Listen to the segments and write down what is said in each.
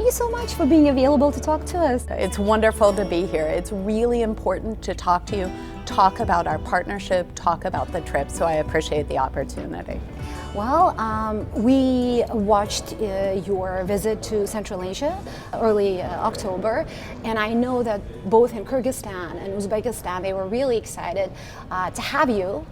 Thank you so much for being available to talk to us. It's wonderful to be here. It's really important to talk to you, talk about our partnership, talk about the trip, so I appreciate the opportunity. Well, we watched your visit to Central Asia early October, and I know that both in Kyrgyzstan and Uzbekistan they were really excited to have you.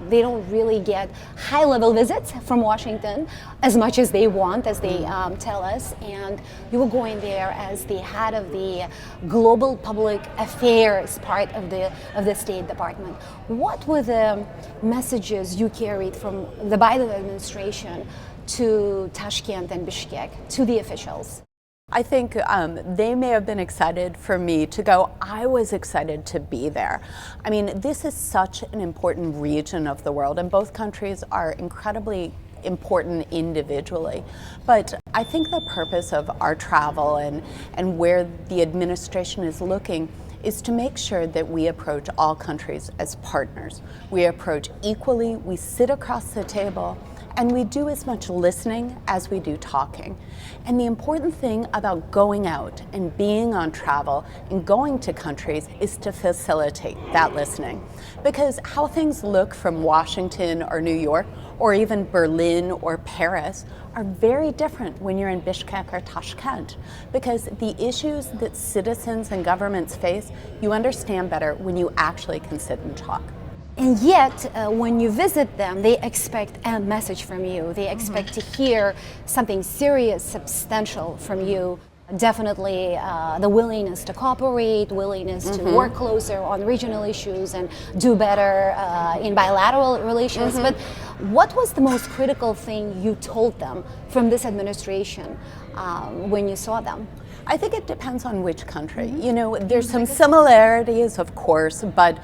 They don't really get high-level visits from Washington as much as they want, as they tell us, and you were going there as the head of the Global Public Affairs part of the State Department. What were the messages you carried from the Biden administration to Tashkent and Bishkek, to the officials? I think they may have been excited for me to go. I was excited to be there. I mean, this is such an important region of the world, and both countries are incredibly important individually. But I think the purpose of our travel and where the administration is looking is to make sure that we approach all countries as partners. We approach equally, we sit across the table, and we do as much listening as we do talking. And the important thing about going out and being on travel and going to countries is to facilitate that listening. Because how things look from Washington or New York or even Berlin or Paris are very different when you're in Bishkek or Tashkent, because the issues that citizens and governments face, you understand better when you actually can sit and talk. And yet, when you visit them, they expect a message from you. They expect to hear something serious, substantial from you. Definitely the willingness to cooperate, willingness to work closer on regional issues and do better in bilateral relations. But what was the most critical thing you told them from this administration when you saw them? I think it depends on which country. You know, there's some similarities, of course, but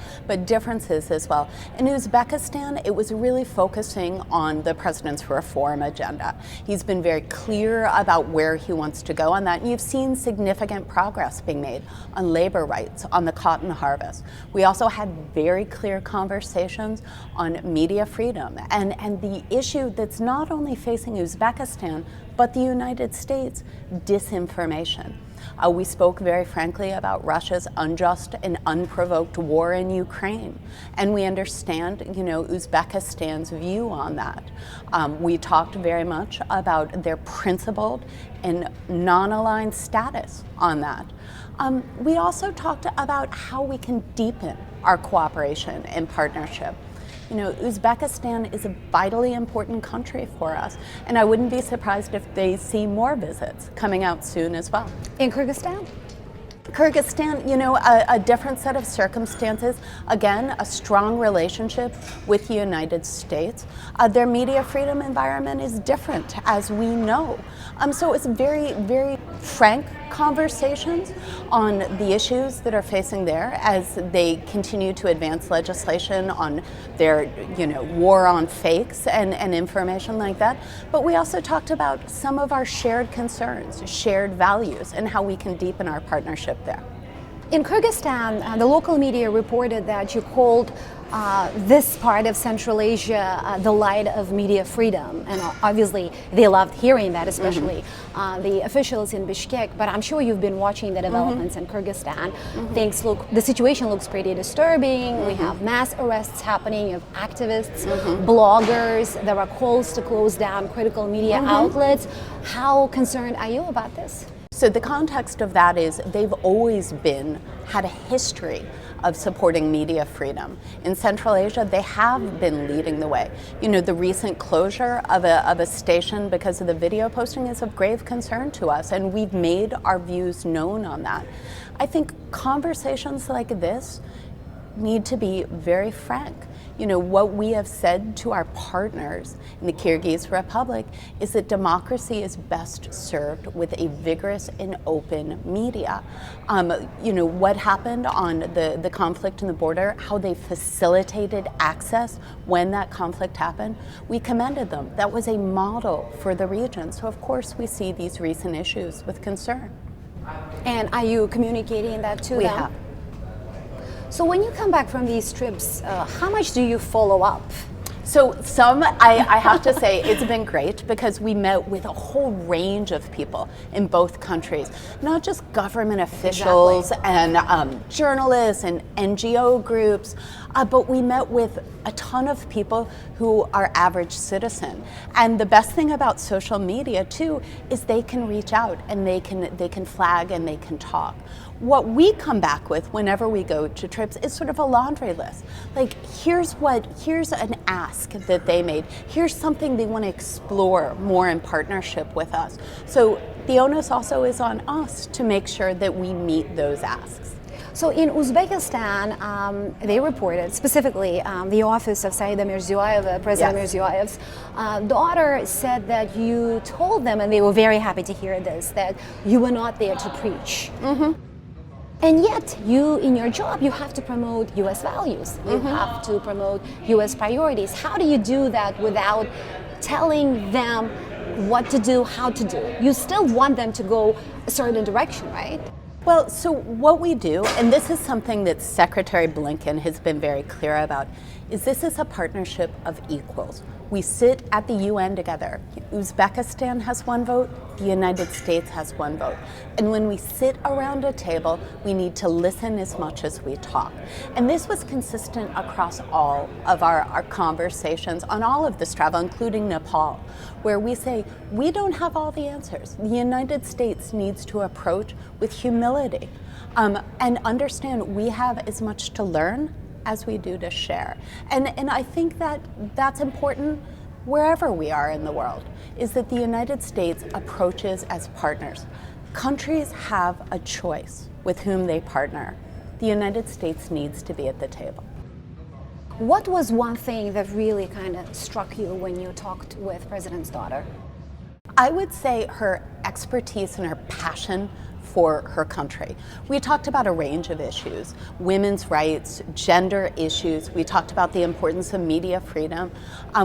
differences as well. In Uzbekistan, it was really focusing on the president's reform agenda. He's been very clear about where he wants to go on that, and you've seen significant progress being made on labor rights, on the cotton harvest. We also had very clear conversations on media freedom and the issue that's not only facing Uzbekistan, but the United States, disinformation. We spoke very frankly about Russia's unjust and unprovoked war in Ukraine, and we understand, you know, Uzbekistan's view on that. We talked very much about their principled and non-aligned status on that. We also talked about how we can deepen our cooperation and partnership. You know, Uzbekistan is a vitally important country for us, and I wouldn't be surprised if they see more visits coming out soon as well. In Kyrgyzstan? Kyrgyzstan, you know, a different set of circumstances. Again, a strong relationship with the United States. Their media freedom environment is different, as we know. So it's very, very frank conversations on the issues that are facing there as they continue to advance legislation on their, you know, war on fakes and information like that. But we also talked about some of our shared concerns, shared values, and how we can deepen our partnership there. In Kyrgyzstan, the local media reported that you called this part of Central Asia the light of media freedom, and obviously they loved hearing that, especially the officials in Bishkek. But I'm sure you've been watching the developments in Kyrgyzstan. The situation looks pretty disturbing. We have mass arrests happening of activists, bloggers. There are calls to close down critical media outlets. How concerned are you about this? So the context of that is they've always had a history of supporting media freedom. In Central Asia, they have been leading the way. You know, the recent closure of a station because of the video posting is of grave concern to us, and we've made our views known on that. I think conversations like this need to be very frank. You know, what we have said to our partners in the Kyrgyz Republic is that democracy is best served with a vigorous and open media. You know, what happened on the conflict in the border, how they facilitated access when that conflict happened, we commended them. That was a model for the region. So of course we see these recent issues with concern. And are you communicating that to them? We have. So when you come back from these trips, how much do you follow up So I have to say, it's been great because we met with a whole range of people in both countries, not just government officials and journalists and NGO groups, but we met with a ton of people who are average citizen. And the best thing about social media too is they can reach out and they can flag and they can talk. What we come back with whenever we go to trips is sort of a laundry list. Like, here's an ask that they made. Here's something they want to explore more in partnership with us. So the onus also is on us to make sure that we meet those asks. So in Uzbekistan, they reported, specifically the office of Saida Mirziyoyeva, President Mirziyoyev's daughter, said that you told them, and they were very happy to hear this, that you were not there to preach. Mm-hmm. And yet, you, in your job, you have to promote U.S. values. You have to promote U.S. priorities. How do you do that without telling them what to do, how to do? You still want them to go a certain direction, right? Well, so what we do, and this is something that Secretary Blinken has been very clear about, is this is a partnership of equals. We sit at the UN together. Uzbekistan has one vote, the United States has one vote. And when we sit around a table, we need to listen as much as we talk. And this was consistent across all of our conversations on all of this travel, including Nepal, where we say, we don't have all the answers. The United States needs to approach with humility and understand we have as much to learn as we do to share. And I think that that's important wherever we are in the world, is that the United States approaches as partners. Countries have a choice with whom they partner. The United States needs to be at the table. What was one thing that really kind of struck you when you talked with President's daughter? I would say her expertise and her passion for her country. We talked about a range of issues, women's rights, gender issues. We talked about the importance of media freedom.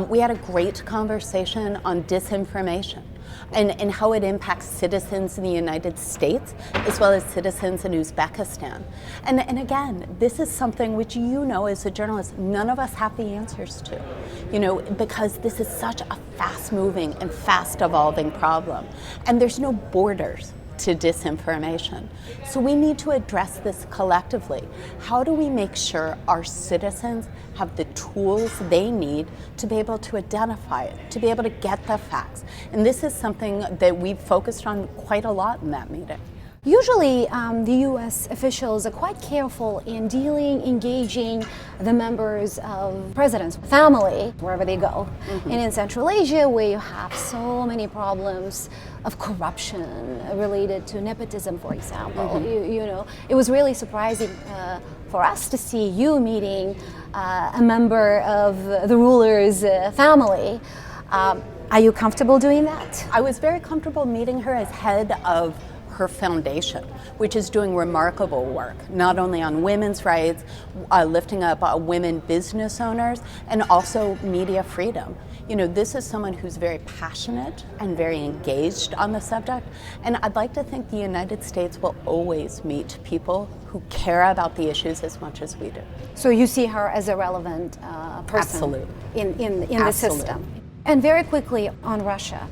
We had a great conversation on disinformation and how it impacts citizens in the United States as well as citizens in Uzbekistan. And again, this is something which, you know, as a journalist, none of us have the answers to, you know, because this is such a fast-moving and fast-evolving problem. And there's no borders to disinformation. So we need to address this collectively. How do we make sure our citizens have the tools they need to be able to identify it, to be able to get the facts? And this is something that we've focused on quite a lot in that meeting. Usually, the U.S. officials are quite careful in engaging the members of President's family wherever they go. Mm-hmm. And in Central Asia, where you have so many problems of corruption related to nepotism, for example, mm-hmm. you know, it was really surprising for us to see you meeting a member of the ruler's family. Are you comfortable doing that? I was very comfortable meeting her as head of her foundation, which is doing remarkable work, not only on women's rights, lifting up women business owners, and also media freedom. You know, this is someone who's very passionate and very engaged on the subject, and I'd like to think the United States will always meet people who care about the issues as much as we do. So you see her as a relevant person in the system. And very quickly on Russia.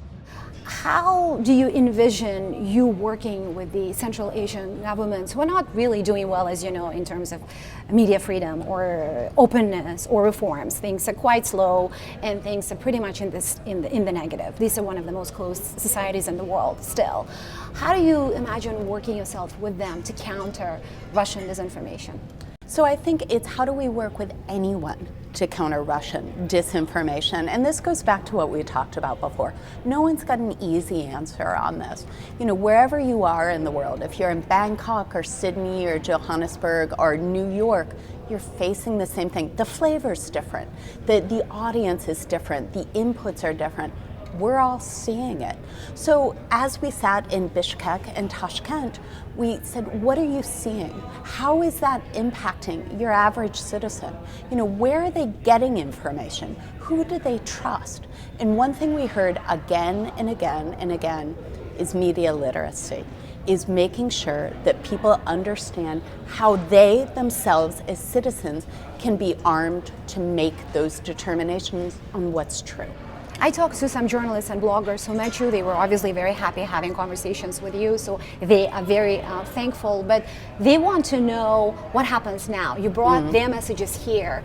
How do you envision you working with the Central Asian governments who are not really doing well, as you know, in terms of media freedom or openness or reforms? Things are quite slow and things are pretty much in the negative. These are one of the most closed societies in the world still. How do you imagine working yourself with them to counter Russian disinformation? So I think it's how do we work with anyone to counter Russian disinformation? And this goes back to what we talked about before. No one's got an easy answer on this. You know, wherever you are in the world, if you're in Bangkok or Sydney or Johannesburg or New York, you're facing the same thing. The flavor's different. The audience is different. The inputs are different. We're all seeing it. So as we sat in Bishkek and Tashkent, we said, what are you seeing? How is that impacting your average citizen? You know, where are they getting information? Who do they trust? And one thing we heard again and again and again is media literacy. is making sure that people understand how they themselves as citizens can be armed to make those determinations on what's true. I talked to some journalists and bloggers who met you. They were obviously very happy having conversations with you, so they are very thankful, but they want to know what happens now. You brought their messages here.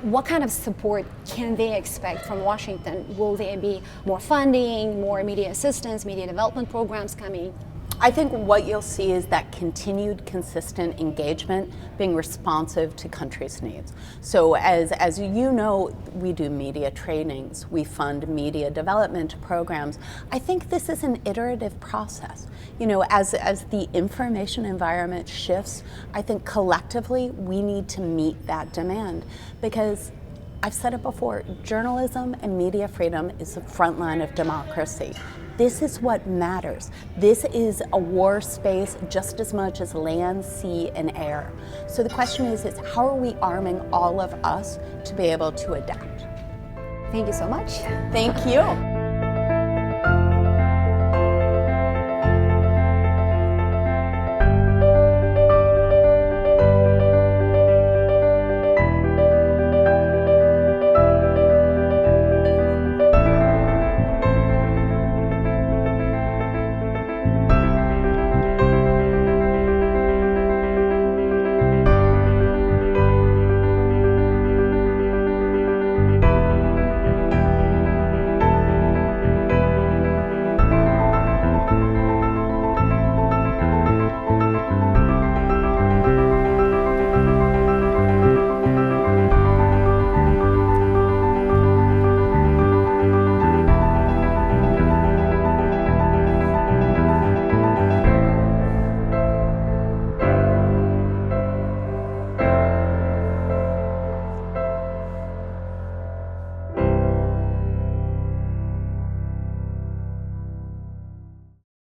What kind of support can they expect from Washington? Will there be more funding, more media assistance, media development programs coming? I think what you'll see is that continued consistent engagement, being responsive to countries' needs. So as you know, we do media trainings, we fund media development programs. I think this is an iterative process. You know, as the information environment shifts, I think collectively we need to meet that demand, because I've said it before, journalism and media freedom is the front line of democracy. This is what matters. This is a war space just as much as land, sea, and air. So the question is how are we arming all of us to be able to adapt? Thank you so much. Thank you.